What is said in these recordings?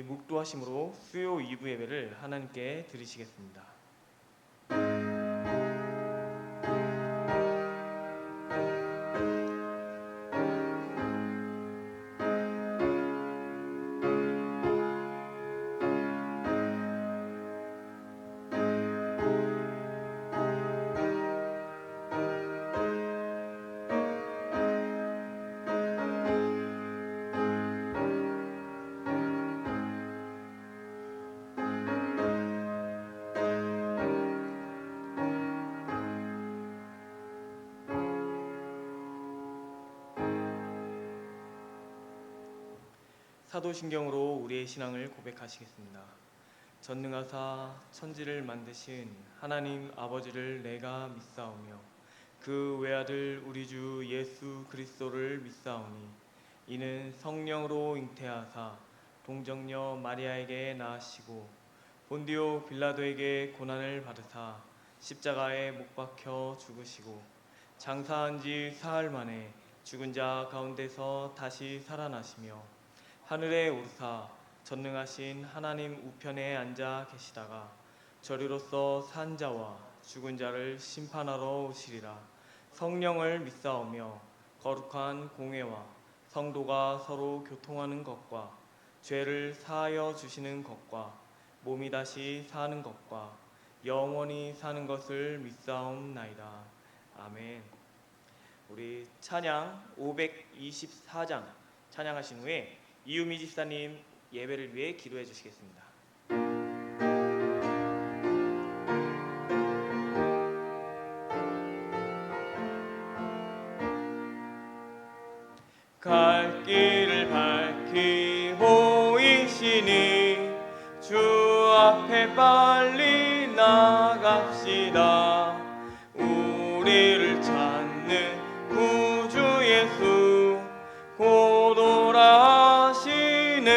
묵도하심으로 수요 2부 예배를 하나님께 드리시겠습니다. 사도신경으로 우리의 신앙을 고백하시겠습니다. 전능하사 천지를 만드신 하나님 아버지를 내가 믿사오며 그 외아들 우리 주 예수 그리스도를 믿사오니 이는 성령으로 잉태하사 동정녀 마리아에게 낳으시고 본디오 빌라도에게 고난을 받으사 십자가에 못 박혀 죽으시고 장사한 지 사흘 만에 죽은 자 가운데서 다시 살아나시며 하늘에 오르사 전능하신 하나님 우편에 앉아 계시다가 저리로서 산 자와 죽은 자를 심판하러 오시리라. 성령을 믿사오며 거룩한 공회와 성도가 서로 교통하는 것과 죄를 사하여 주시는 것과 몸이 다시 사는 것과 영원히 사는 것을 믿사옵나이다. 아멘. 우리 찬양 524장 찬양하신 후에 이유미 집사님 예배를 위해 기도해 주시겠습니다. 갈 길을 밝히 보이시니 주 앞에 빨리 나갑시다. 우리를 찾는 구주 예수 곧 오라시네.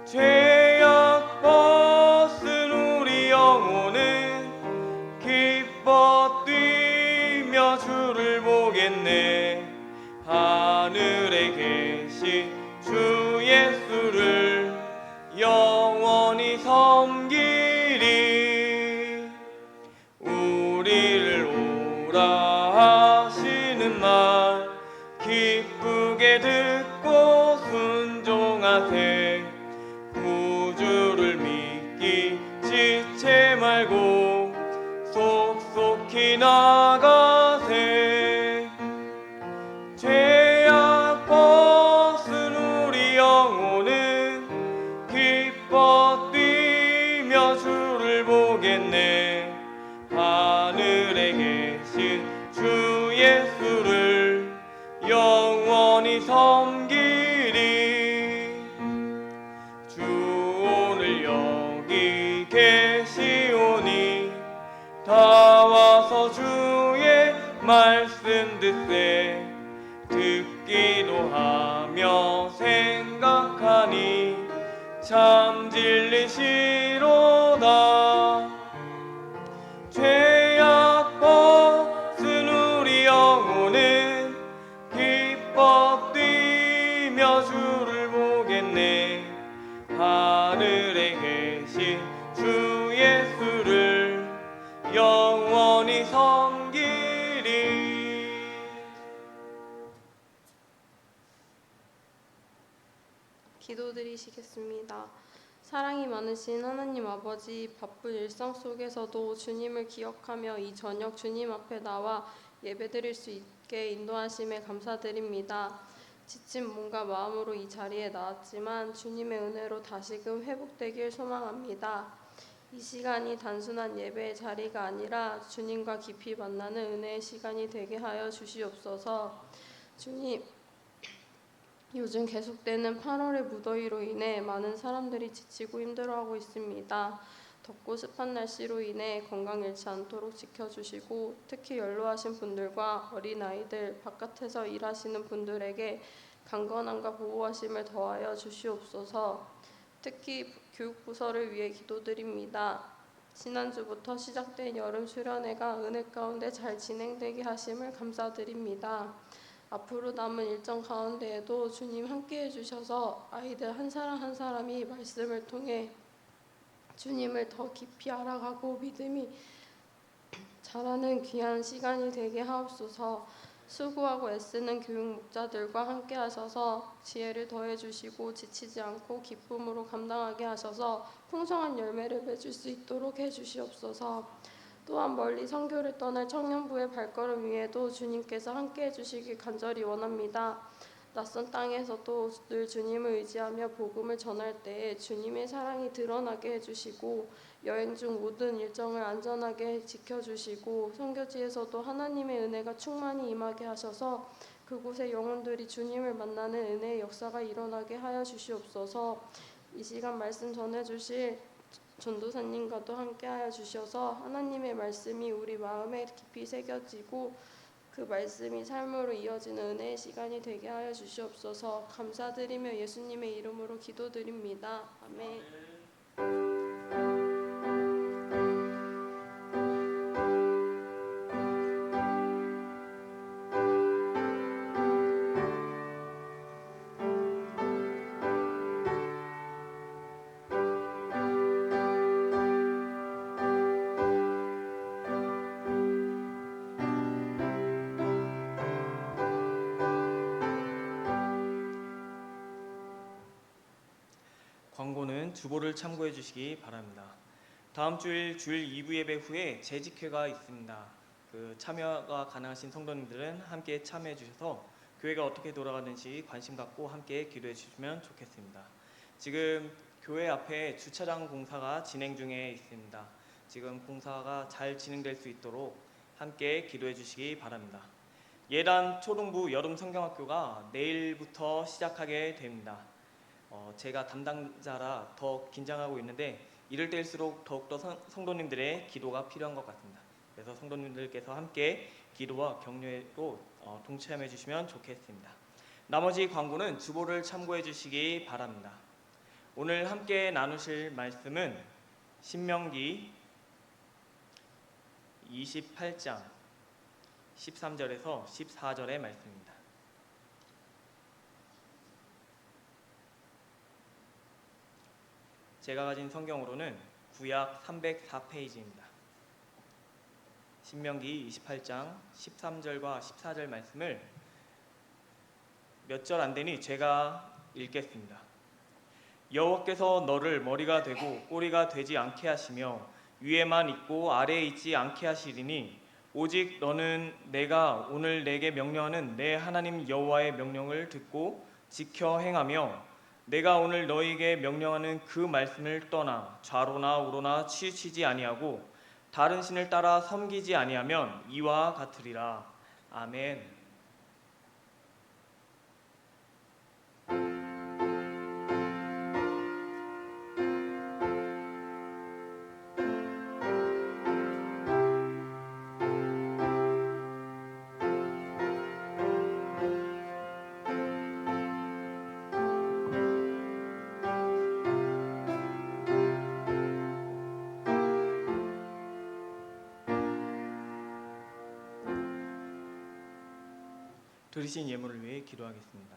죄악 벗은 우리 영혼은 기뻐 뛰며 주를 보겠네. 하늘에 계신 주 예수를 영원히 섬기리. 우리를 오라 하시는 말 기쁘게 듣고 순종하세. 구주를 믿기 지체 말고 속속히 나가세. 죄악 벗은 우리 영혼은 기뻐 뛰며 주를 보겠네. 하늘에 계신 주 예수를 영원히 섬기리. 주 오늘 여기 계시오니 다 와서 주의 말씀 듣세. 듣기도 하며 생각하니 참 진리시로다. 죄악 벗은 우리 영혼은 기뻐 뛰며 주를 보겠네. 하늘에 계신 주 예수를 영원히 섬기리. 기도드리시겠습니다. 사랑이 많으신 하나님 아버지, 바쁜 일상 속에서도 주님을 기억하며 이 저녁 주님 앞에 나와 예배드릴 수 있게 인도하심에 감사드립니다. 지친 몸과 마음으로 이 자리에 나왔지만 주님의 은혜로 다시금 회복되길 소망합니다. 이 시간이 단순한 예배의 자리가 아니라 주님과 깊이 만나는 은혜의 시간이 되게 하여 주시옵소서. 주님, 요즘 계속되는 8월의 무더위로 인해 많은 사람들이 지치고 힘들어하고 있습니다. 덥고 습한 날씨로 인해 건강 잃지 않도록 지켜주시고, 특히 연로하신 분들과 어린아이들, 바깥에서 일하시는 분들에게 강건함과 보호하심을 더하여 주시옵소서. 특히 교육부서를 위해 기도드립니다. 지난주부터 시작된 여름 수련회가 은혜 가운데 잘 진행되게 하심을 감사드립니다. 앞으로 남은 일정 가운데에도 주님 함께 해주셔서 아이들 한 사람 한 사람이 말씀을 통해 주님을 더 깊이 알아가고 믿음이 자라는 귀한 시간이 되게 하옵소서. 수고하고 애쓰는 교육 목자들과 함께 하셔서 지혜를 더해 주시고 지치지 않고 기쁨으로 감당하게 하셔서 풍성한 열매를 맺을 수 있도록 해 주시옵소서. 또한 멀리 선교를 떠날 청년부의 발걸음 위에도 주님께서 함께 해주시길 간절히 원합니다. 낯선 땅에서도 늘 주님을 의지하며 복음을 전할 때에 주님의 사랑이 드러나게 해주시고 여행 중 모든 일정을 안전하게 지켜주시고 선교지에서도 하나님의 은혜가 충만히 임하게 하셔서 그곳의 영혼들이 주님을 만나는 은혜의 역사가 일어나게 하여 주시옵소서. 이 시간 말씀 전해주실 전도사님과도 함께하여 주셔서 하나님의 말씀이 우리 마음에 깊이 새겨지고 그 말씀이 삶으로 이어지는 은혜의 시간이 되게 하여 주시옵소서. 감사드리며 예수님의 이름으로 기도드립니다. 아멘. 광고는 주보를 참고해 주시기 바랍니다. 다음 주일 2부 예배 후에 재직회가 있습니다. 참여가 가능하신 성도님들은 함께 참여해 주셔서 교회가 어떻게 돌아가는지 관심 갖고 함께 기도해 주시면 좋겠습니다. 지금 교회 앞에 주차장 공사가 진행 중에 있습니다. 지금 공사가 잘 진행될 수 있도록 함께 기도해 주시기 바랍니다. 예단 초등부 여름 성경학교가 내일부터 시작하게 됩니다. 제가 담당자라 더 긴장하고 있는데 이럴 때일수록 더욱더 성도님들의 기도가 필요한 것 같습니다. 그래서 성도님들께서 함께 기도와 격려로 동참해 주시면 좋겠습니다. 나머지 광고는 주보를 참고해 주시기 바랍니다. 오늘 함께 나누실 말씀은 신명기 28장 13절에서 14절의 말씀입니다. 제가 가진 성경으로는 구약 304페이지입니다. 신명기 28장 13절과 14절 말씀을 몇 절 안 되니 제가 읽겠습니다. 여호와께서 너를 머리가 되고 꼬리가 되지 않게 하시며 위에만 있고 아래에 있지 않게 하시리니 오직 너는 내가 오늘 내게 명령하는 내 하나님 여호와의 명령을 듣고 지켜 행하며 내가 오늘 너희에게 명령하는 그 말씀을 떠나 좌로나 우로나 치우치지 아니하고 다른 신을 따라 섬기지 아니하면 이와 같으리라. 아멘. 드리신 예물을 위해 기도하겠습니다.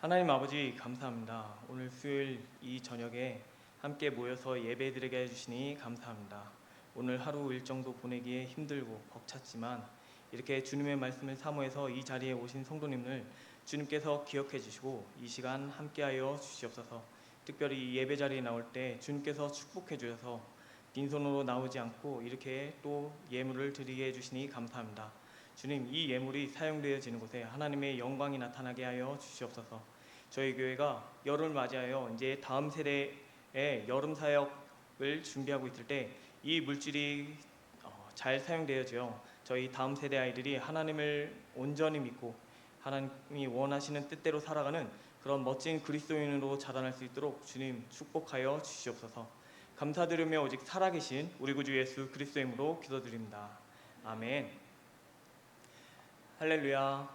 하나님 아버지 감사합니다. 오늘 수요일 이 저녁에 함께 모여서 예배드리게 해주시니 감사합니다. 오늘 하루 일정도 보내기에 힘들고 벅찼지만 이렇게 주님의 말씀을 사모해서 이 자리에 오신 성도님을 주님께서 기억해 주시고 이 시간 함께하여 주시옵소서. 특별히 이 예배 자리에 나올 때 주님께서 축복해 주셔서 빈손으로 나오지 않고 이렇게 또 예물을 드리게 해주시니 감사합니다. 주님, 이 예물이 사용되어지는 곳에 하나님의 영광이 나타나게 하여 주시옵소서. 저희 교회가 여름을 맞이하여 이제 다음 세대의 여름 사역을 준비하고 있을 때 이 물질이 잘 사용되어져 저희 다음 세대 아이들이 하나님을 온전히 믿고 하나님이 원하시는 뜻대로 살아가는 그런 멋진 그리스도인으로 자라날 수 있도록 주님 축복하여 주시옵소서. 감사드리며 오직 살아계신 우리 구주 예수 그리스도의 이름으로 기도드립니다. 아멘. 할렐루야.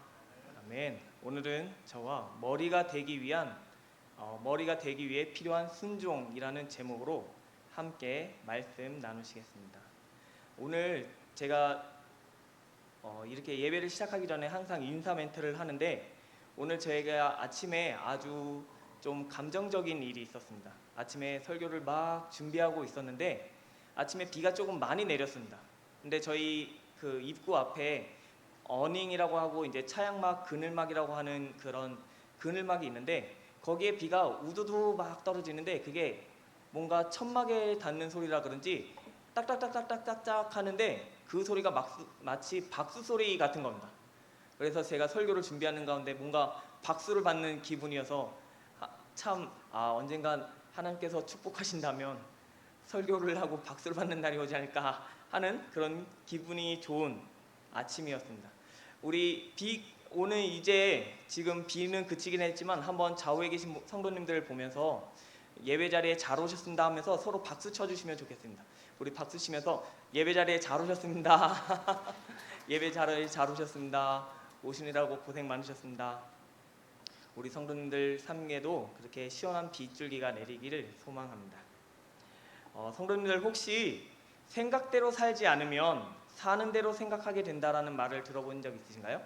아멘. 오늘은 저와 머리가 되기 위해 필요한 순종이라는 제목으로 함께 말씀 나누시겠습니다. 오늘 제가 이렇게 예배를 시작하기 전에 항상 인사 멘트를 하는데 오늘 저희가 아침에 아주 좀 감정적인 일이 있었습니다. 아침에 설교를 막 준비하고 있었는데 아침에 비가 조금 많이 내렸습니다. 근데 저희 그 입구 앞에 어닝이라고 하고 이제 차양막, 그늘막이라고 하는 그런 그늘막이 있는데 거기에 비가 우두두 막 떨어지는데 그게 뭔가 천막에 닿는 소리라 그런지 딱딱딱딱딱딱 하는데 그 소리가 마치 박수 소리 같은 겁니다. 그래서 제가 설교를 준비하는 가운데 뭔가 박수를 받는 기분이어서 언젠간 하나님께서 축복하신다면 설교를 하고 박수를 받는 날이 오지 않을까 하는 그런 기분이 좋은 아침이었습니다. 우리 오늘 이제 지금 비는 그치긴 했지만 한번 좌우에 계신 성도님들을 보면서 예배 자리에 잘 오셨습니다 하면서 서로 박수 쳐주시면 좋겠습니다. 우리 박수 치면서 예배 자리에 잘 오셨습니다. 예배 자리에 잘 오셨습니다. 오시느라고 고생 많으셨습니다. 우리 성도님들 삶에도 그렇게 시원한 빗줄기가 내리기를 소망합니다. 성도님들 혹시 생각대로 살지 않으면 사는 대로 생각하게 된다라는 말을 들어본 적 있으신가요?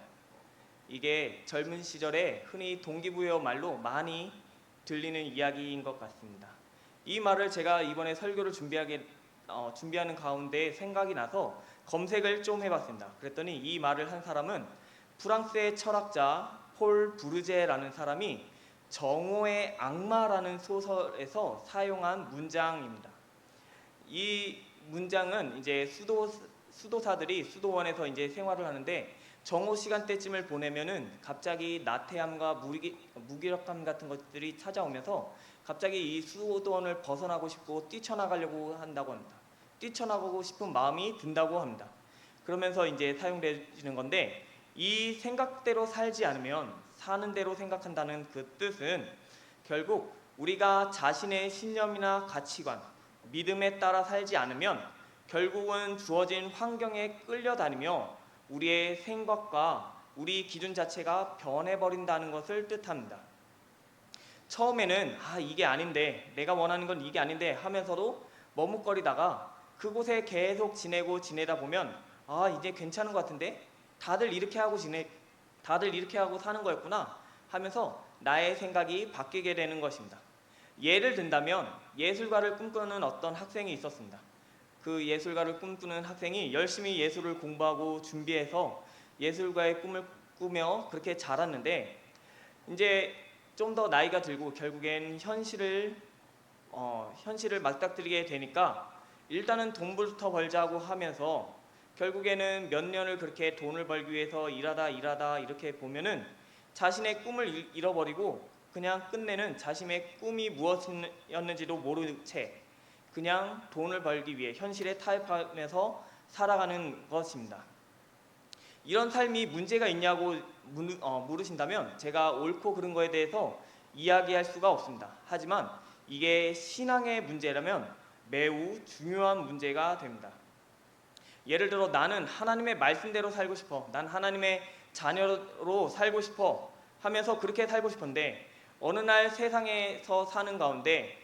이게 젊은 시절에 흔히 동기부여 말로 많이 들리는 이야기인 것 같습니다. 이 말을 제가 이번에 설교를 준비하는 가운데 생각이 나서 검색을 좀 해봤습니다. 그랬더니 이 말을 한 사람은 프랑스의 철학자 폴 부르제라는 사람이 정오의 악마라는 소설에서 사용한 문장입니다. 이 문장은 이제 수도사들이 수도원에서 이제 생활을 하는데 정오 시간대쯤을 보내면은 갑자기 나태함과 무기력감 같은 것들이 찾아오면서 갑자기 이 수도원을 벗어나고 싶고 뛰쳐나가려고 한다고 합니다. 뛰쳐나가고 싶은 마음이 든다고 합니다. 그러면서 이제 사용되는 건데 이 생각대로 살지 않으면 사는 대로 생각한다는 그 뜻은 결국 우리가 자신의 신념이나 가치관, 믿음에 따라 살지 않으면 결국은 주어진 환경에 끌려다니며 우리의 생각과 우리 기준 자체가 변해버린다는 것을 뜻합니다. 처음에는 이게 아닌데, 내가 원하는 건 이게 아닌데 하면서도 머뭇거리다가 그곳에 계속 지내다 보면 이제 괜찮은 것 같은데 다들 이렇게 하고 사는 거였구나 하면서 나의 생각이 바뀌게 되는 것입니다. 예를 든다면 예술가를 꿈꾸는 어떤 학생이 있었습니다. 그 예술가를 꿈꾸는 학생이 열심히 예술을 공부하고 준비해서 예술가의 꿈을 꾸며 그렇게 자랐는데 이제 좀 더 나이가 들고 결국엔 현실을 맞닥뜨리게 되니까 일단은 돈부터 벌자고 하면서 결국에는 몇 년을 그렇게 돈을 벌기 위해서 일하다 이렇게 보면은 자신의 꿈을 잃어버리고 그냥 끝내는 자신의 꿈이 무엇이었는지도 모르는 채 그냥 돈을 벌기 위해 현실에 타협하면서 살아가는 것입니다. 이런 삶이 문제가 있냐고 물으신다면 제가 옳고 그른 거에 대해서 이야기할 수가 없습니다. 하지만 이게 신앙의 문제라면 매우 중요한 문제가 됩니다. 예를 들어 나는 하나님의 말씀대로 살고 싶어, 난 하나님의 자녀로 살고 싶어 하면서 그렇게 살고 싶은데 어느 날 세상에서 사는 가운데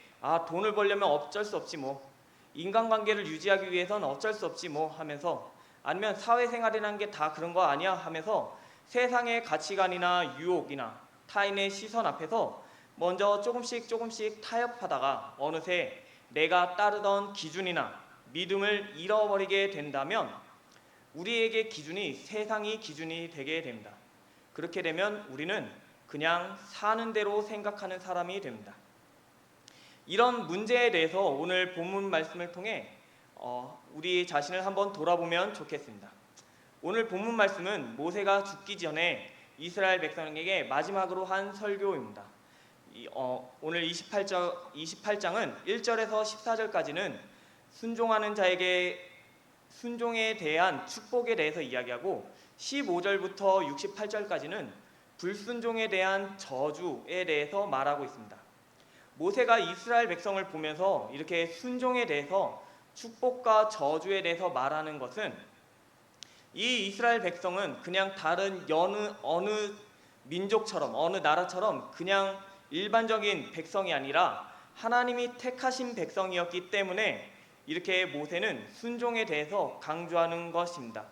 돈을 벌려면 어쩔 수 없지 뭐, 인간관계를 유지하기 위해서는 어쩔 수 없지 뭐 하면서, 아니면 사회생활이라는 게 다 그런 거 아니야 하면서 세상의 가치관이나 유혹이나 타인의 시선 앞에서 먼저 조금씩 타협하다가 어느새 내가 따르던 기준이나 믿음을 잃어버리게 된다면 우리에게 기준이 세상이 기준이 되게 됩니다. 그렇게 되면 우리는 그냥 사는 대로 생각하는 사람이 됩니다. 이런 문제에 대해서 오늘 본문 말씀을 통해 우리 자신을 한번 돌아보면 좋겠습니다. 오늘 본문 말씀은 모세가 죽기 전에 이스라엘 백성에게 마지막으로 한 설교입니다. 오늘 28장은 1절에서 14절까지는 순종하는 자에게 순종에 대한 축복에 대해서 이야기하고 15절부터 68절까지는 불순종에 대한 저주에 대해서 말하고 있습니다. 모세가 이스라엘 백성을 보면서 이렇게 순종에 대해서 축복과 저주에 대해서 말하는 것은 이 이스라엘 백성은 그냥 다른 어느 민족처럼 어느 나라처럼 그냥 일반적인 백성이 아니라 하나님이 택하신 백성이었기 때문에 이렇게 모세는 순종에 대해서 강조하는 것입니다.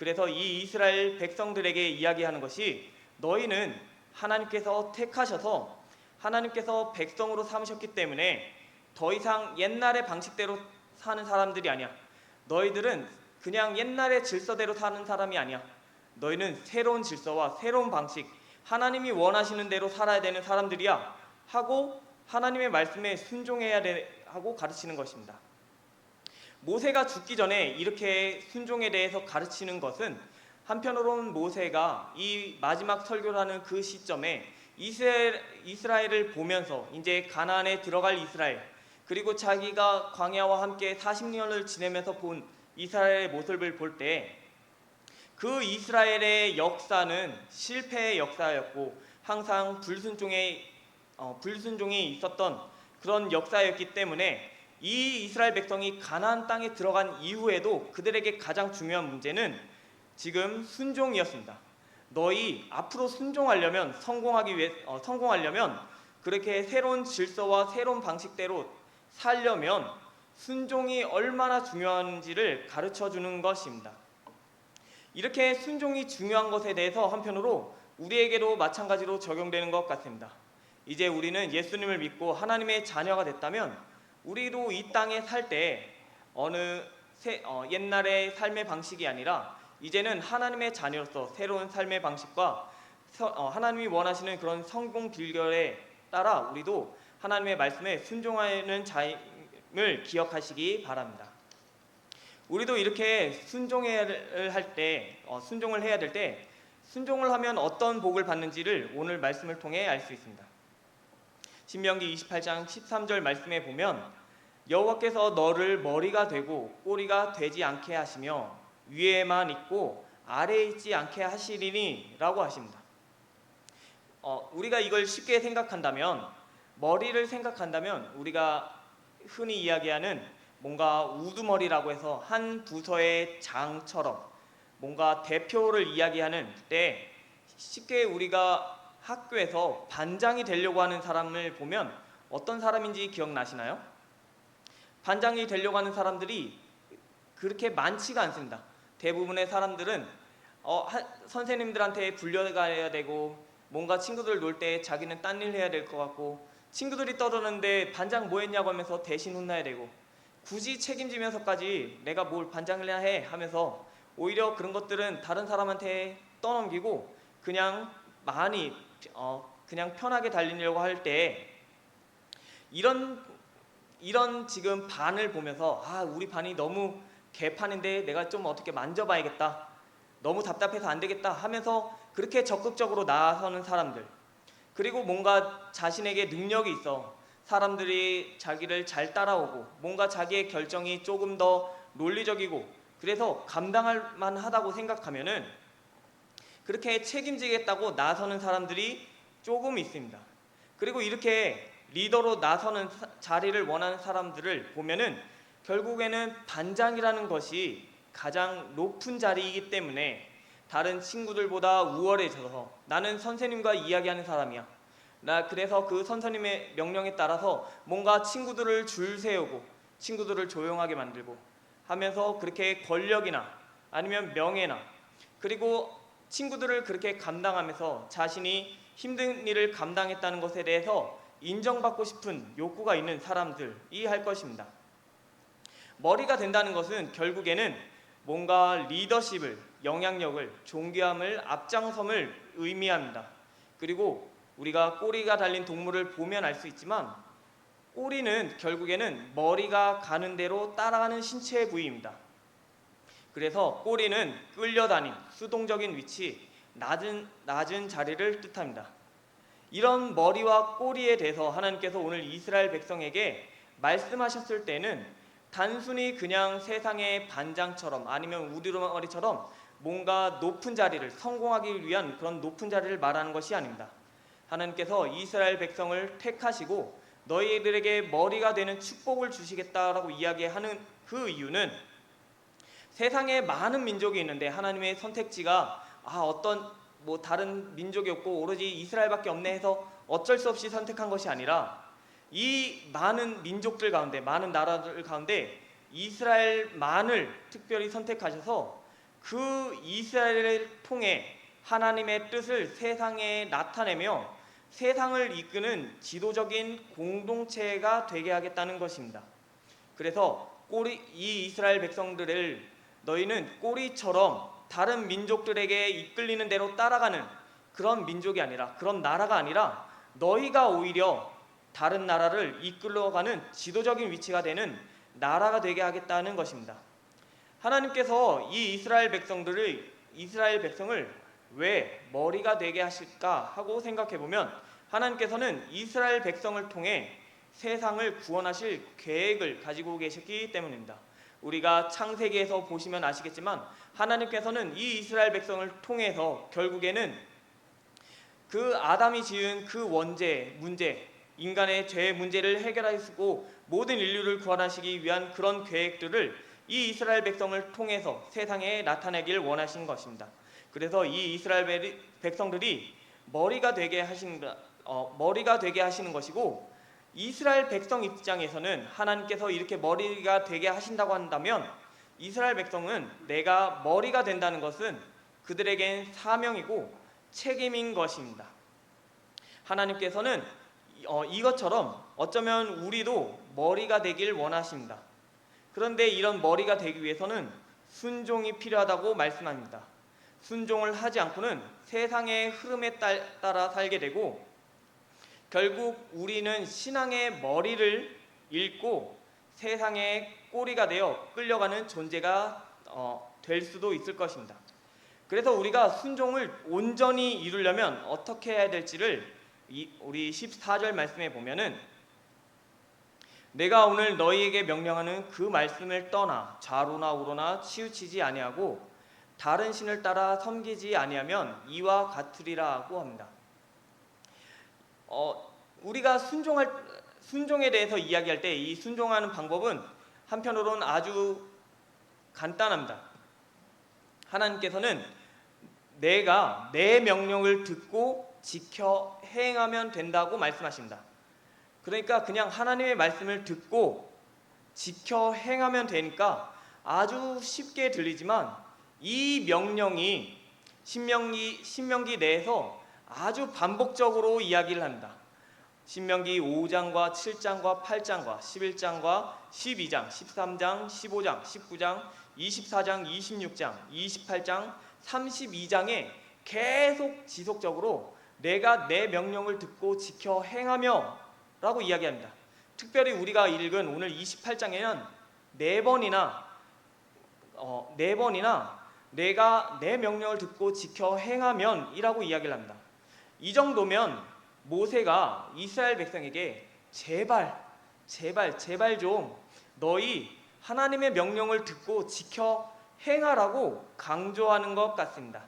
그래서 이 이스라엘 백성들에게 이야기하는 것이 너희는 하나님께서 택하셔서 하나님께서 백성으로 삼으셨기 때문에 더 이상 옛날의 방식대로 사는 사람들이 아니야. 너희들은 그냥 옛날의 질서대로 사는 사람이 아니야. 너희는 새로운 질서와 새로운 방식, 하나님이 원하시는 대로 살아야 되는 사람들이야 하고 하나님의 말씀에 순종해야 하고 가르치는 것입니다. 모세가 죽기 전에 이렇게 순종에 대해서 가르치는 것은 한편으로는 모세가 이 마지막 설교를 하는 그 시점에 이스라엘을 보면서 이제 가나안에 들어갈 이스라엘, 그리고 자기가 광야와 함께 40년을 지내면서 본 이스라엘의 모습을 볼 때 그 이스라엘의 역사는 실패의 역사였고 항상 불순종이 있었던 그런 역사였기 때문에 이 이스라엘 백성이 가나안 땅에 들어간 이후에도 그들에게 가장 중요한 문제는 지금 순종이었습니다. 너희 앞으로 순종하려면 성공하려면 그렇게 새로운 질서와 새로운 방식대로 살려면 순종이 얼마나 중요한지를 가르쳐 주는 것입니다. 이렇게 순종이 중요한 것에 대해서 한편으로 우리에게도 마찬가지로 적용되는 것 같습니다. 이제 우리는 예수님을 믿고 하나님의 자녀가 됐다면 우리도 이 땅에 살 때 옛날의 삶의 방식이 아니라 이제는 하나님의 자녀로서 새로운 삶의 방식과 하나님이 원하시는 그런 성공 비결에 따라 우리도 하나님의 말씀에 순종하는 자임을 기억하시기 바랍니다. 우리도 이렇게 순종을 해야 될 때 순종을 하면 어떤 복을 받는지를 오늘 말씀을 통해 알 수 있습니다. 신명기 28장 13절 말씀에 보면 여호와께서 너를 머리가 되고 꼬리가 되지 않게 하시며 위에만 있고 아래에 있지 않게 하시리니 라고 하십니다. 우리가 이걸 쉽게 생각한다면 머리를 생각한다면 우리가 흔히 이야기하는 뭔가 우두머리라고 해서 한 부서의 장처럼 뭔가 대표를 이야기하는 때 쉽게 우리가 학교에서 반장이 되려고 하는 사람을 보면 어떤 사람인지 기억나시나요? 반장이 되려고 하는 사람들이 그렇게 많지가 않습니다. 대부분의 사람들은 선생님들한테 불려가야 되고 뭔가 친구들 놀 때 자기는 딴 일 해야 될 것 같고 친구들이 떠드는데 반장 뭐 했냐고 하면서 대신 혼나야 되고 굳이 책임지면서까지 내가 뭘 반장을 해야 해 하면서 오히려 그런 것들은 다른 사람한테 떠넘기고 그냥 그냥 편하게 달리려고 할 때 이런 지금 반을 보면서 우리 반이 너무 개판인데 내가 좀 어떻게 만져봐야겠다, 너무 답답해서 안 되겠다 하면서 그렇게 적극적으로 나서는 사람들, 그리고 뭔가 자신에게 능력이 있어 사람들이 자기를 잘 따라오고 뭔가 자기의 결정이 조금 더 논리적이고 그래서 감당할 만하다고 생각하면은 그렇게 책임지겠다고 나서는 사람들이 조금 있습니다. 그리고 이렇게 리더로 나서는 자리를 원하는 사람들을 보면은 결국에는 반장이라는 것이 가장 높은 자리이기 때문에 다른 친구들보다 우월해져서 나는 선생님과 이야기하는 사람이야, 나 그래서 그 선생님의 명령에 따라서 뭔가 친구들을 줄 세우고 친구들을 조용하게 만들고 하면서 그렇게 권력이나 아니면 명예나 그리고 친구들을 그렇게 감당하면서 자신이 힘든 일을 감당했다는 것에 대해서 인정받고 싶은 욕구가 있는 사람들이 할 것입니다. 머리가 된다는 것은 결국에는 뭔가 리더십을, 영향력을, 존귀함을, 앞장섬을 의미합니다. 그리고 우리가 꼬리가 달린 동물을 보면 알 수 있지만 꼬리는 결국에는 머리가 가는 대로 따라가는 신체의 부위입니다. 그래서 꼬리는 끌려다닌 수동적인 위치, 낮은 자리를 뜻합니다. 이런 머리와 꼬리에 대해서 하나님께서 오늘 이스라엘 백성에게 말씀하셨을 때는 단순히 그냥 세상의 반장처럼 아니면 우두머리처럼 뭔가 높은 자리를 성공하기 위한 그런 높은 자리를 말하는 것이 아닙니다. 하나님께서 이스라엘 백성을 택하시고 너희들에게 머리가 되는 축복을 주시겠다라고 이야기하는 그 이유는 세상에 많은 민족이 있는데 하나님의 선택지가 다른 민족이 없고 오로지 이스라엘밖에 없네 해서 어쩔 수 없이 선택한 것이 아니라 이 많은 민족들 가운데, 많은 나라들 가운데 이스라엘만을 특별히 선택하셔서 그 이스라엘을 통해 하나님의 뜻을 세상에 나타내며 세상을 이끄는 지도적인 공동체가 되게 하겠다는 것입니다. 그래서 이 이스라엘 백성들을 너희는 꼬리처럼 다른 민족들에게 이끌리는 대로 따라가는 그런 민족이 아니라, 그런 나라가 아니라 너희가 오히려 다른 나라를 이끌어가는 지도적인 위치가 되는 나라가 되게 하겠다는 것입니다. 하나님께서 이 이스라엘 백성을 왜 머리가 되게 하실까 하고 생각해 보면, 하나님께서는 이스라엘 백성을 통해 세상을 구원하실 계획을 가지고 계셨기 때문입니다. 우리가 창세기에서 보시면 아시겠지만 하나님께서는 이 이스라엘 백성을 통해서 결국에는 그 아담이 지은 그 문제, 인간의 죄 문제를 해결하시고 모든 인류를 구원하시기 위한 그런 계획들을 이 이스라엘 백성을 통해서 세상에 나타내길 원하신 것입니다. 그래서 이 이스라엘 백성들이 머리가 되게 하시는 것이고, 이스라엘 백성 입장에서는 하나님께서 이렇게 머리가 되게 하신다고 한다면 이스라엘 백성은 내가 머리가 된다는 것은 그들에겐 사명이고 책임인 것입니다. 하나님께서는 이것처럼 어쩌면 우리도 머리가 되길 원하십니다. 그런데 이런 머리가 되기 위해서는 순종이 필요하다고 말씀합니다. 순종을 하지 않고는 세상의 흐름에 따라 살게 되고 결국 우리는 신앙의 머리를 잃고 세상의 꼬리가 되어 끌려가는 존재가 될 수도 있을 것입니다. 그래서 우리가 순종을 온전히 이루려면 어떻게 해야 될지를 우리 14절 말씀에 보면은, 내가 오늘 너희에게 명령하는 그 말씀을 떠나 좌로나 우로나 치우치지 아니하고 다른 신을 따라 섬기지 아니하면 이와 같으리라고 합니다. 우리가 순종에 대해서 이야기할 때 이 순종하는 방법은 한편으로는 아주 간단합니다. 하나님께서는 내가 내 명령을 듣고 지켜 행하면 된다고 말씀하십니다. 그러니까 그냥 하나님의 말씀을 듣고 지켜 행하면 되니까 아주 쉽게 들리지만 이 명령이 신명기 내에서 아주 반복적으로 이야기를 합니다. 신명기 5장과 7장과 8장과 11장과 12장, 13장, 15장, 19장, 24장, 26장, 28장, 32장에 계속 지속적으로 내가 내 명령을 듣고 지켜 행하며 라고 이야기합니다. 특별히 우리가 읽은 오늘 28장에는 네 번이나 내가 내 명령을 듣고 지켜 행하면 이라고 이야기를 합니다. 이 정도면 모세가 이스라엘 백성에게 제발 좀 너희 하나님의 명령을 듣고 지켜 행하라고 강조하는 것 같습니다.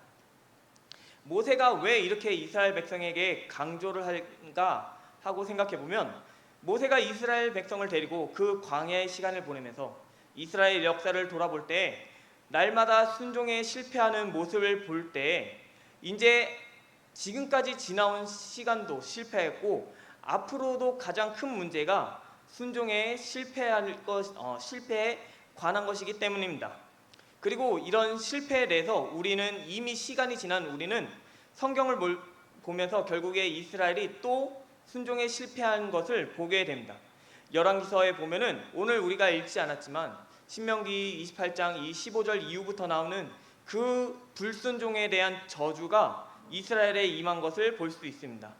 모세가 왜 이렇게 이스라엘 백성에게 강조를 할까 하고 생각해 보면, 모세가 이스라엘 백성을 데리고 그 광야의 시간을 보내면서 이스라엘 역사를 돌아볼 때 날마다 순종에 실패하는 모습을 볼 때 이제 지금까지 지나온 시간도 실패했고 앞으로도 가장 큰 문제가 순종에 실패에 관한 것이기 때문입니다. 그리고 이런 실패에 대해서 우리는 이미 시간이 지난 우리는 성경을 보면서 결국에 이스라엘이 또 순종에 실패한 것을 보게 됩니다. 열왕기서에 보면은 오늘 우리가 읽지 않았지만 신명기 28장 15절 이후부터 나오는 그 불순종에 대한 저주가 이스라엘에 임한 것을 볼 수 있습니다.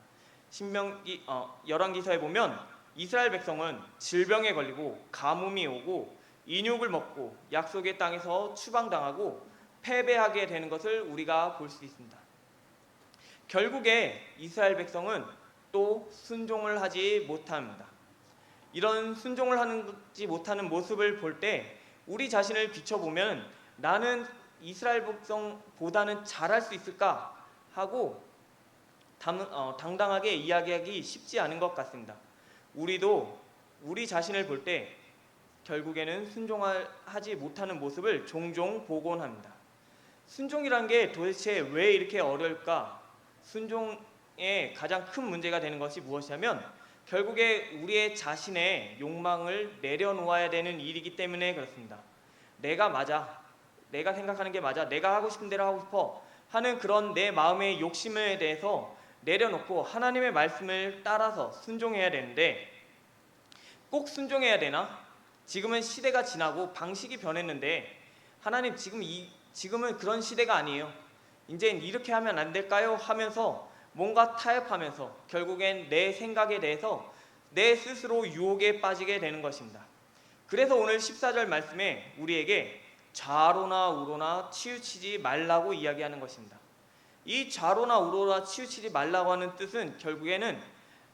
열왕기서에 보면 이스라엘 백성은 질병에 걸리고 가뭄이 오고 인육을 먹고 약속의 땅에서 추방당하고 패배하게 되는 것을 우리가 볼 수 있습니다. 결국에 이스라엘 백성은 또 순종을 하지 못합니다. 이런 순종을 하지 못하는 모습을 볼 때 우리 자신을 비춰보면 나는 이스라엘 백성보다는 잘할 수 있을까 하고 당당하게 이야기하기 쉽지 않은 것 같습니다. 우리도 우리 자신을 볼 때 결국에는 순종하지 못하는 모습을 종종 보곤 합니다. 순종이란 게 도대체 왜 이렇게 어려울까? 순종의 가장 큰 문제가 되는 것이 무엇이냐면 결국에 우리의 자신의 욕망을 내려놓아야 되는 일이기 때문에 그렇습니다. 내가 맞아. 내가 생각하는 게 맞아, 내가 하고 싶은 대로 하고 싶어 하는 그런 내 마음의 욕심에 대해서 내려놓고 하나님의 말씀을 따라서 순종해야 되는데, 꼭 순종해야 되나? 지금은 시대가 지나고 방식이 변했는데 하나님 지금은 그런 시대가 아니에요. 이젠 이렇게 하면 안 될까요? 하면서 뭔가 타협하면서 결국엔 내 생각에 대해서 내 스스로 유혹에 빠지게 되는 것입니다. 그래서 오늘 14절 말씀에 우리에게 좌로나 우로나 치우치지 말라고 이야기하는 것입니다. 이 좌로나 우로나 치우치지 말라고 하는 뜻은 결국에는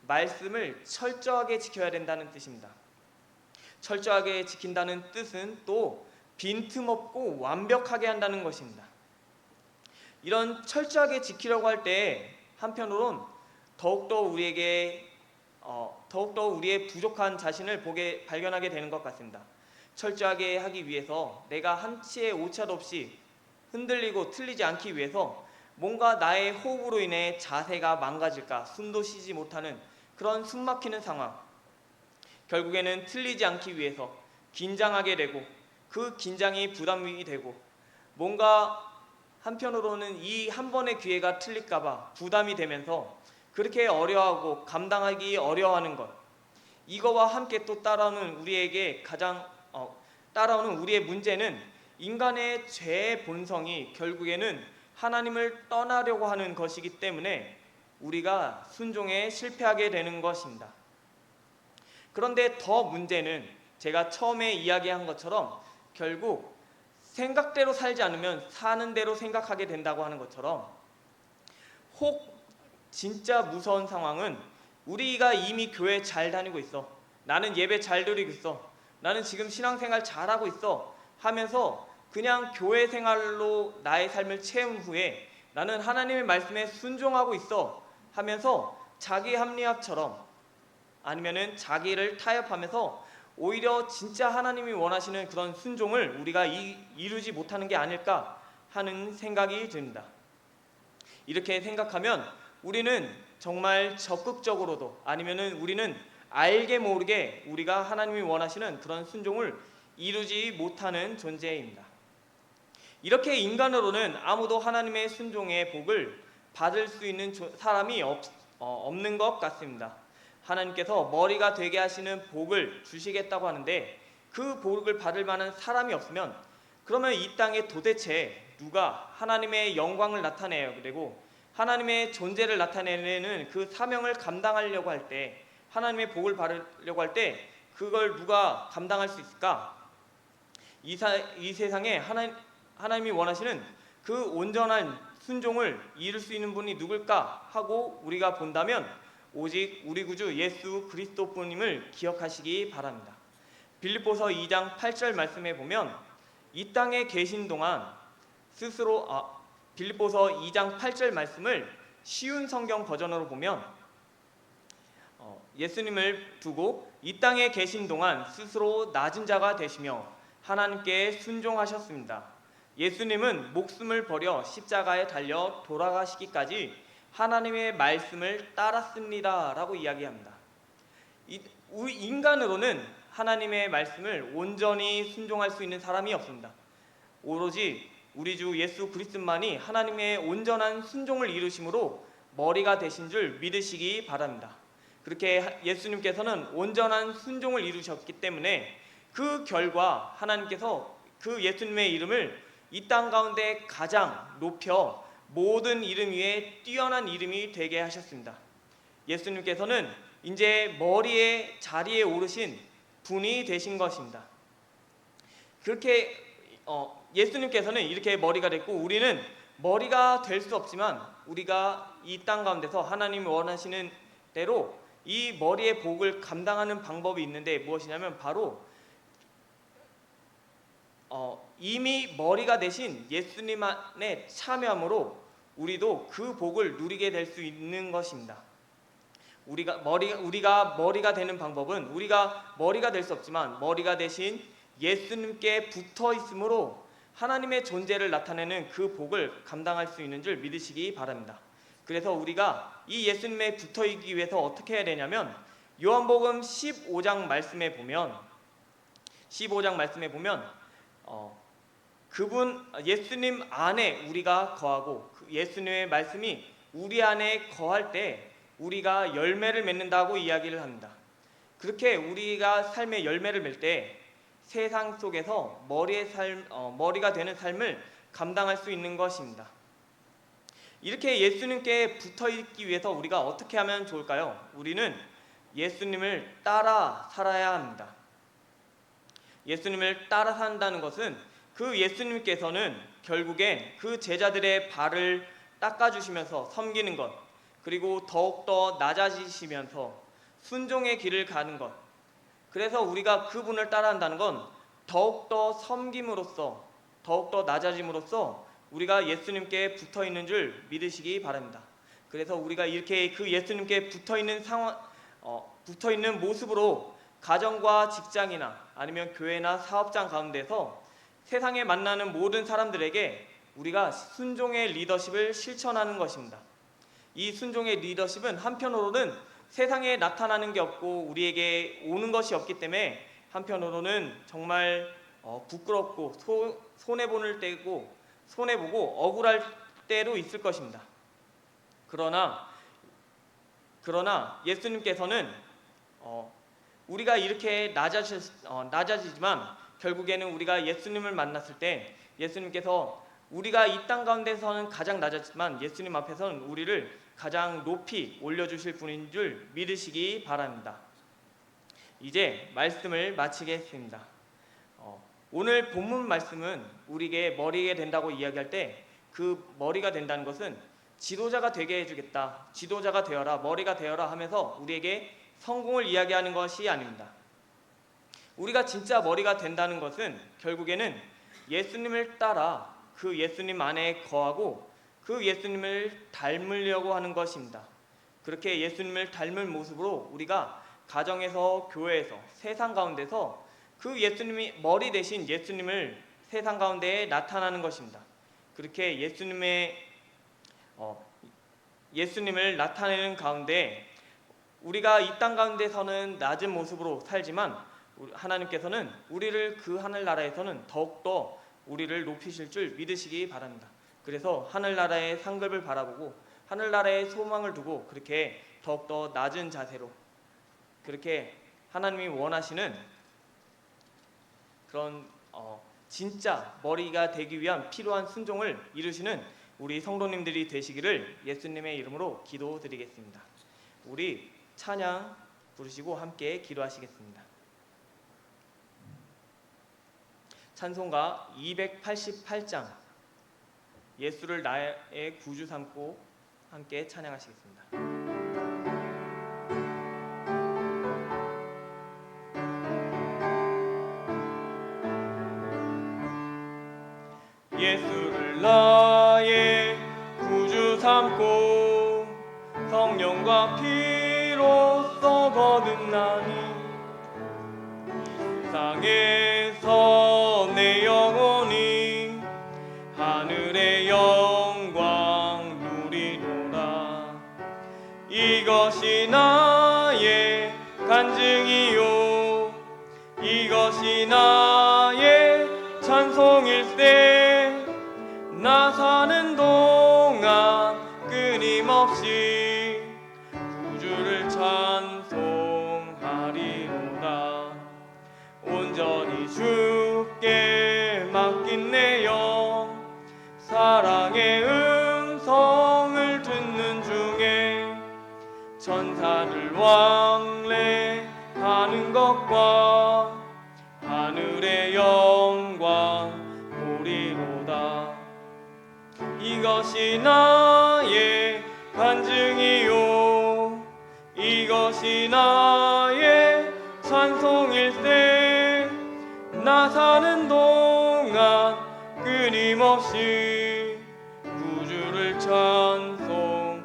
말씀을 철저하게 지켜야 된다는 뜻입니다. 철저하게 지킨다는 뜻은 또 빈틈없고 완벽하게 한다는 것입니다. 이런 철저하게 지키려고 할 때 한편으론 더욱더 우리의 부족한 자신을 발견하게 되는 것 같습니다. 철저하게 하기 위해서 내가 한치의 오차도 없이 흔들리고 틀리지 않기 위해서 뭔가 나의 호흡으로 인해 자세가 망가질까, 숨도 쉬지 못하는 그런 숨막히는 상황, 결국에는 틀리지 않기 위해서 긴장하게 되고 그 긴장이 부담이 되고 뭔가 한편으로는 이 한 번의 기회가 틀릴까봐 부담이 되면서 그렇게 어려워하고 감당하기 어려워하는 것, 이거와 함께 또 따라오는 우리의 문제는 인간의 죄의 본성이 결국에는 하나님을 떠나려고 하는 것이기 때문에 우리가 순종에 실패하게 되는 것입니다. 그런데 더 문제는 제가 처음에 이야기한 것처럼 결국 생각대로 살지 않으면 사는 대로 생각하게 된다고 하는 것처럼, 혹 진짜 무서운 상황은 우리가 이미 교회 잘 다니고 있어, 나는 예배 잘 드리고 있어, 나는 지금 신앙생활 잘하고 있어 하면서 그냥 교회 생활로 나의 삶을 채운 후에 나는 하나님의 말씀에 순종하고 있어 하면서 자기 합리학처럼 아니면은 자기를 타협하면서 오히려 진짜 하나님이 원하시는 그런 순종을 우리가 이루지 못하는 게 아닐까 하는 생각이 듭니다. 이렇게 생각하면 우리는 정말 적극적으로도 아니면은 우리는 알게 모르게 우리가 하나님이 원하시는 그런 순종을 이루지 못하는 존재입니다. 이렇게 인간으로는 아무도 하나님의 순종의 복을 받을 수 있는 사람이 없는 것 같습니다. 하나님께서 머리가 되게 하시는 복을 주시겠다고 하는데 그 복을 받을 만한 사람이 없으면 그러면 이 땅에 도대체 누가 하나님의 영광을 나타내야 되고 하나님의 존재를 나타내는 그 사명을 감당하려고 할 때, 하나님의 복을 받으려고 할 때 그걸 누가 감당할 수 있을까? 이 세상에 하나님이 원하시는 그 온전한 순종을 이룰 수 있는 분이 누굴까 하고 우리가 본다면 오직 우리 구주 예수 그리스도뿐임을 기억하시기 바랍니다. 빌립보서 2장 8절 말씀에 보면 이 땅에 계신 동안 빌립보서 2장 8절 말씀을 쉬운 성경 버전으로 보면 예수님을 두고 이 땅에 계신 동안 스스로 낮은 자가 되시며 하나님께 순종하셨습니다. 예수님은 목숨을 버려 십자가에 달려 돌아가시기까지 하나님의 말씀을 따랐습니다 라고 이야기합니다. 인간으로는 하나님의 말씀을 온전히 순종할 수 있는 사람이 없습니다. 오로지 우리 주 예수 그리스도만이 하나님의 온전한 순종을 이루심으로 머리가 되신 줄 믿으시기 바랍니다. 그렇게 예수님께서는 온전한 순종을 이루셨기 때문에 그 결과 하나님께서 그 예수님의 이름을 이 땅 가운데 가장 높여 모든 이름 위에 뛰어난 이름이 되게 하셨습니다. 예수님께서는 이제 머리의 자리에 오르신 분이 되신 것입니다. 그렇게 예수님께서는 이렇게 머리가 됐고 우리는 머리가 될 수 없지만 우리가 이 땅 가운데서 하나님이 원하시는 대로 이 머리의 복을 감당하는 방법이 있는데 무엇이냐면 바로 이미 머리가 되신 예수님 안에 참여함으로 우리도 그 복을 누리게 될 수 있는 것입니다. 우리가 머리가 되는 방법은 우리가 머리가 될 수 없지만 머리가 되신 예수님께 붙어 있으므로 하나님의 존재를 나타내는 그 복을 감당할 수 있는 줄 믿으시기 바랍니다. 그래서 우리가 이 예수님에 붙어 있기 위해서 어떻게 해야 되냐면 요한복음 15장 말씀에 보면 그분 예수님 안에 우리가 거하고 그 예수님의 말씀이 우리 안에 거할 때 우리가 열매를 맺는다고 이야기를 합니다. 그렇게 우리가 삶의 열매를 맺을 때 세상 속에서 머리가 되는 삶을 감당할 수 있는 것입니다. 이렇게 예수님께 붙어 있기 위해서 우리가 어떻게 하면 좋을까요? 우리는 예수님을 따라 살아야 합니다. 예수님을 따라 산다는 것은 그 예수님께서는 결국엔 그 제자들의 발을 닦아주시면서 섬기는 것, 그리고 더욱더 낮아지시면서 순종의 길을 가는 것, 그래서 우리가 그분을 따라한다는 건 더욱더 섬김으로써, 더욱더 낮아짐으로써 우리가 예수님께 붙어있는 줄 믿으시기 바랍니다. 그래서 우리가 이렇게 그 예수님께 붙어있는 모습으로 가정과 직장이나 아니면 교회나 사업장 가운데서 세상에 만나는 모든 사람들에게 우리가 순종의 리더십을 실천하는 것입니다. 이 순종의 리더십은 한편으로는 세상에 나타나는 게 없고 우리에게 오는 것이 없기 때문에 한편으로는 정말 부끄럽고 손해보고 억울할 때도 있을 것입니다. 그러나 예수님께서는 우리가 이렇게 낮아지지만 결국에는 우리가 예수님을 만났을 때 예수님께서 우리가 이 땅 가운데서는 가장 낮았지만 예수님 앞에서는 우리를 가장 높이 올려주실 분인 줄 믿으시기 바랍니다. 이제 말씀을 마치겠습니다. 오늘 본문 말씀은 우리에게 머리가 된다고 이야기할 때 그 머리가 된다는 것은 지도자가 되게 해주겠다, 지도자가 되어라, 머리가 되어라 하면서 우리에게 성공을 이야기하는 것이 아닙니다. 우리가 진짜 머리가 된다는 것은 결국에는 예수님을 따라 그 예수님 안에 거하고 그 예수님을 닮으려고 하는 것입니다. 그렇게 예수님을 닮은 모습으로 우리가 가정에서, 교회에서, 세상 가운데서 그 예수님이 머리 대신 예수님을 세상 가운데에 나타나는 것입니다. 그렇게 예수님을 나타내는 가운데 우리가 이 땅 가운데서는 낮은 모습으로 살지만 하나님께서는 우리를 그 하늘나라에서는 더욱더 우리를 높이실 줄 믿으시기 바랍니다. 그래서 하늘나라의 상급을 바라보고 하늘나라의 소망을 두고 그렇게 더욱더 낮은 자세로 그렇게 하나님이 원하시는 그런 진짜 머리가 되기 위한 필요한 순종을 이루시는 우리 성도님들이 되시기를 예수님의 이름으로 기도드리겠습니다. 우리 찬양 부르시고 함께 기도하시겠습니다. 찬송가 288장 예수를 나의 구주 삼고 함께 찬양하시겠습니다. 예수를 나의 구주 삼고 성령과 피로써 거듭나니 세상에서 내 영혼이 하늘의 영광 누리노라. 이것이 나의 간증이요 이것이 나의 찬송일세. 나 사는 동안 끊임없이 구주를 찬송하리로다. 온전히 주께 맡긴 내 영 사랑의 음성을 듣는 중에 천사를 왕래하는 것과 하늘의 영광 보리로다. 이것이 나의 간증이요 이것이 나의 찬송일세. 나 사는 동안 끊임없이 구주를 찬송하리로다.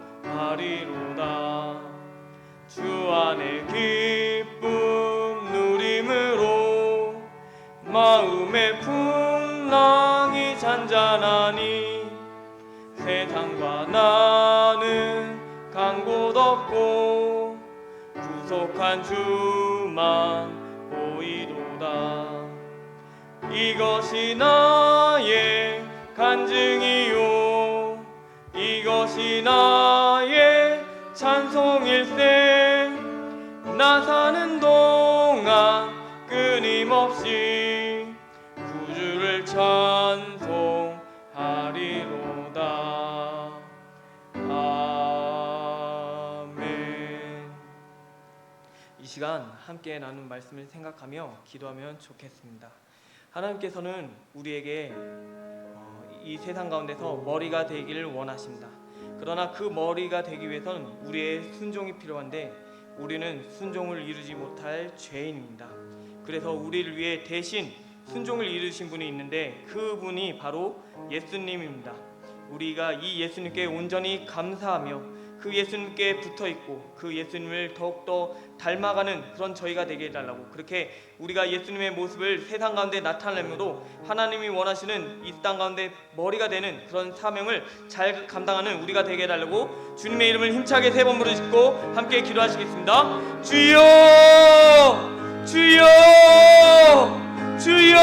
주 안에 기쁨 누림으로 마음의 풍랑이 잔잔하니 세상과 나는 간 곳 없고 구속한 주만 보이도다. 이것이 나의 간증이요 이것이 나의 찬송일세 나 사는 동안 끊임없이 구주를 찬송하리로다. 아멘. 이 시간 함께 나눈 말씀을 생각하며 기도하면 좋겠습니다. 하나님께서는 우리에게 이 세상 가운데서 머리가 되기를 원하십니다. 그러나 그 머리가 되기 위해서는 우리의 순종이 필요한데 우리는 순종을 이루지 못할 죄인입니다. 그래서 우리를 위해 대신 순종을 이루신 분이 있는데 그분이 바로 예수님입니다. 우리가 이 예수님께 온전히 감사하며 그 예수님께 붙어있고 그 예수님을 더욱더 닮아가는 그런 저희가 되게 해달라고, 그렇게 우리가 예수님의 모습을 세상 가운데 나타내므로 하나님이 원하시는 이 땅 가운데 머리가 되는 그런 사명을 잘 감당하는 우리가 되게 해달라고 주님의 이름을 힘차게 3번 부르짖고 함께 기도하시겠습니다. 주여 주여 주여.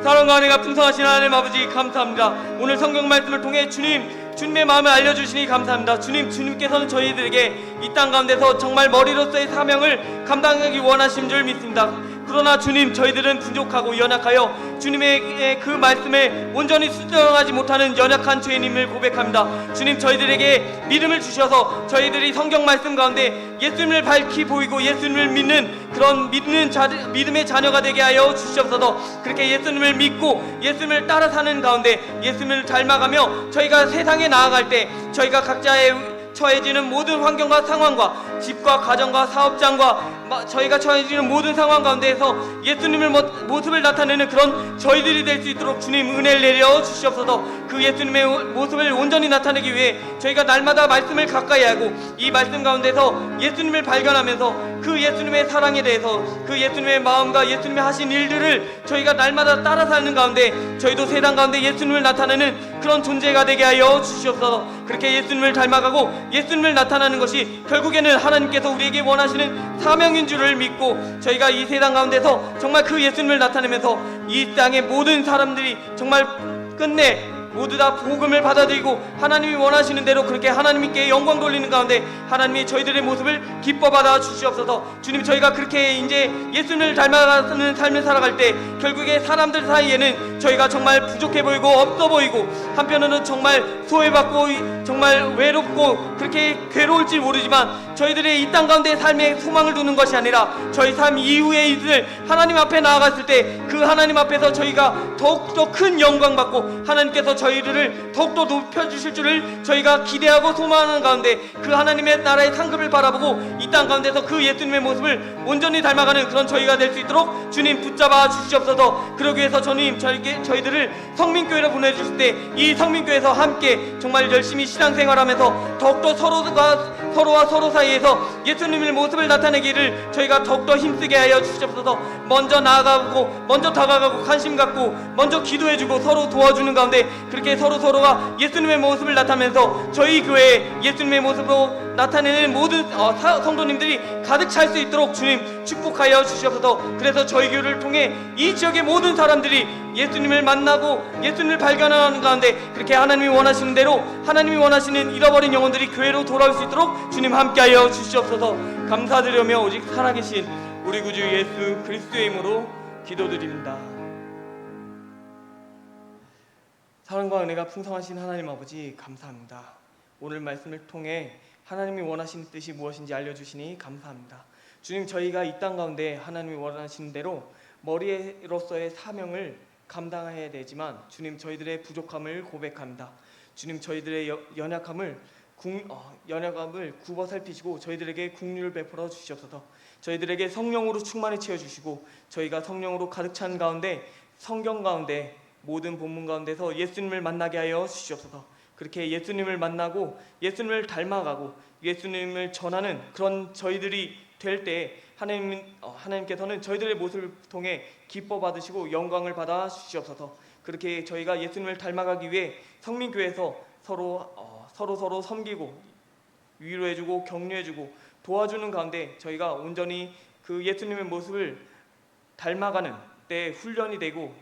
사랑과 은혜가 풍성하신 하나님 아버지 감사합니다. 오늘 성경 말씀을 통해 주님의 마음을 알려주시니 감사합니다. 주님께서는 저희들에게 이 땅 가운데서 정말 머리로서의 사명을 감당하기 원하신 줄 믿습니다. 그러나 주님, 저희들은 부족하고 연약하여 주님의 그 말씀에 온전히 순종하지 못하는 연약한 죄인임을 고백합니다. 주님, 저희들에게 믿음을 주셔서 저희들이 성경 말씀 가운데 예수님을 밝히 보이고 예수님을 믿는 그런 믿음의 자녀가 되게 하여 주시옵소서. 그렇게 예수님을 믿고 예수님을 따라 사는 가운데 예수님을 닮아가며 저희가 세상에 나아갈 때 저희가 각자의 처해지는 모든 환경과 상황과 집과 가정과 사업장과 저희가 처해지는 모든 상황 가운데에서 예수님의 모습을 나타내는 그런 저희들이 될 수 있도록 주님 은혜를 내려 주시옵소서. 그 예수님의 모습을 온전히 나타내기 위해 저희가 날마다 말씀을 가까이 하고 이 말씀 가운데서 예수님을 발견하면서 그 예수님의 사랑에 대해서 그 예수님의 마음과 예수님의 하신 일들을 저희가 날마다 따라 사는 가운데 저희도 세상 가운데 예수님을 나타내는 그런 존재가 되게 하여 주시옵소서. 그렇게 예수님을 닮아가고 예수님을 나타나는 것이 결국에는 하나님께서 우리에게 원하시는 사명인 줄을 믿고 저희가 이 세상 가운데서 정말 그 예수님을 나타내면서 이 땅의 모든 사람들이 정말 끝내 모두 다 복음을 받아들이고 하나님이 원하시는 대로 그렇게 하나님께 영광 돌리는 가운데 하나님이 저희들의 모습을 기뻐 받아 주시옵소서. 주님, 저희가 그렇게 이제 예수님을 닮아가는 삶을 살아갈 때 결국에 사람들 사이에는 저희가 정말 부족해 보이고 없어 보이고 한편으로는 정말 소외받고 정말 외롭고 그렇게 괴로울지 모르지만 저희들의 이 땅 가운데 삶에 소망을 두는 것이 아니라 저희 삶 이후의 일들 하나님 앞에 나아갔을 때 그 하나님 앞에서 저희가 더욱더 큰 영광 받고 하나님께서 저희들을 더욱더 높여주실 줄을 저희가 기대하고 소망하는 가운데 그 하나님의 나라의 상급을 바라보고 이 땅 가운데서 그 예수님의 모습을 온전히 닮아가는 그런 저희가 될 수 있도록 주님 붙잡아 주시옵소서. 그러기 위해서 주님 저희들을 성민교회로 보내주실 때 이 성민교회에서 함께 정말 열심히 신앙생활하면서 더욱더 서로와 서로 사이에서 예수님의 모습을 나타내기를 저희가 더욱더 힘쓰게 하여 주시옵소서. 먼저 나아가고 먼저 다가가고 관심 갖고 먼저 기도해주고 서로 도와주는 가운데 그렇게 서로가 예수님의 모습을 나타내면서 저희 교회에 예수님의 모습으로 나타내는 모든 성도님들이 가득 찰 수 있도록 주님 축복하여 주시옵소서. 그래서 저희 교회를 통해 이 지역의 모든 사람들이 예수님을 만나고 예수님을 발견하는 가운데 그렇게 하나님이 원하시는 대로 하나님이 원하시는 잃어버린 영혼들이 교회로 돌아올 수 있도록 주님 함께하여 주시옵소서. 감사드리며 오직 살아계신 우리 구주 예수 그리스도의 이름으로 기도드립니다. 사랑과 은혜가 풍성하신 하나님 아버지 감사합니다. 오늘 말씀을 통해 하나님이 원하시는 뜻이 무엇인지 알려주시니 감사합니다. 주님, 저희가 이 땅 가운데 하나님이 원하시는 대로 머리로서의 사명을 감당해야 되지만 주님, 저희들의 부족함을 고백합니다. 주님, 저희들의 연약함을 굽어 살피시고 저희들에게 긍휼을 베풀어 주시옵소서. 저희들에게 성령으로 충만히 채워주시고 저희가 성령으로 가득 찬 가운데 성경 가운데 모든 본문 가운데서 예수님을 만나게 하여 주시옵소서. 그렇게 예수님을 만나고 예수님을 닮아가고 예수님을 전하는 그런 저희들이 될 때 하나님께서는 저희들의 모습을 통해 기뻐 받으시고 영광을 받아 주시옵소서. 그렇게 저희가 예수님을 닮아가기 위해 성민교회에서 서로 섬기고 위로해주고 격려해주고 도와주는 가운데 저희가 온전히 그 예수님의 모습을 닮아가는 때 훈련이 되고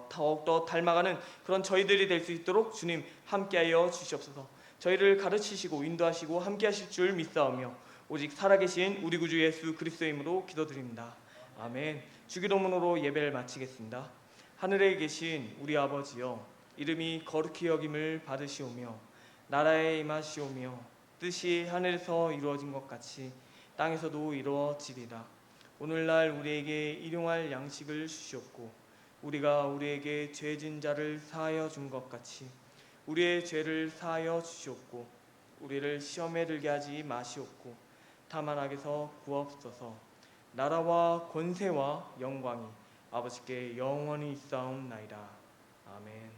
더욱더 닮아가는 그런 저희들이 될 수 있도록 주님 함께하여 주시옵소서. 저희를 가르치시고 인도하시고 함께하실 줄 믿사오며 오직 살아계신 우리 구주 예수 그리스도의 이름으로 기도드립니다. 아멘. 주기도문으로 예배를 마치겠습니다. 하늘에 계신 우리 아버지여, 이름이 거룩히 여김을 받으시오며 나라에 임하시오며 뜻이 하늘에서 이루어진 것 같이 땅에서도 이루어지리라. 오늘날 우리에게 일용할 양식을 주시옵고 우리가 우리에게 죄진 자를 사하여 준 것 같이 우리의 죄를 사하여 주시옵고 우리를 시험에 들게 하지 마시옵고 다만 악에서 구하옵소서. 나라와 권세와 영광이 아버지께 영원히 있사옵나이다. 아멘.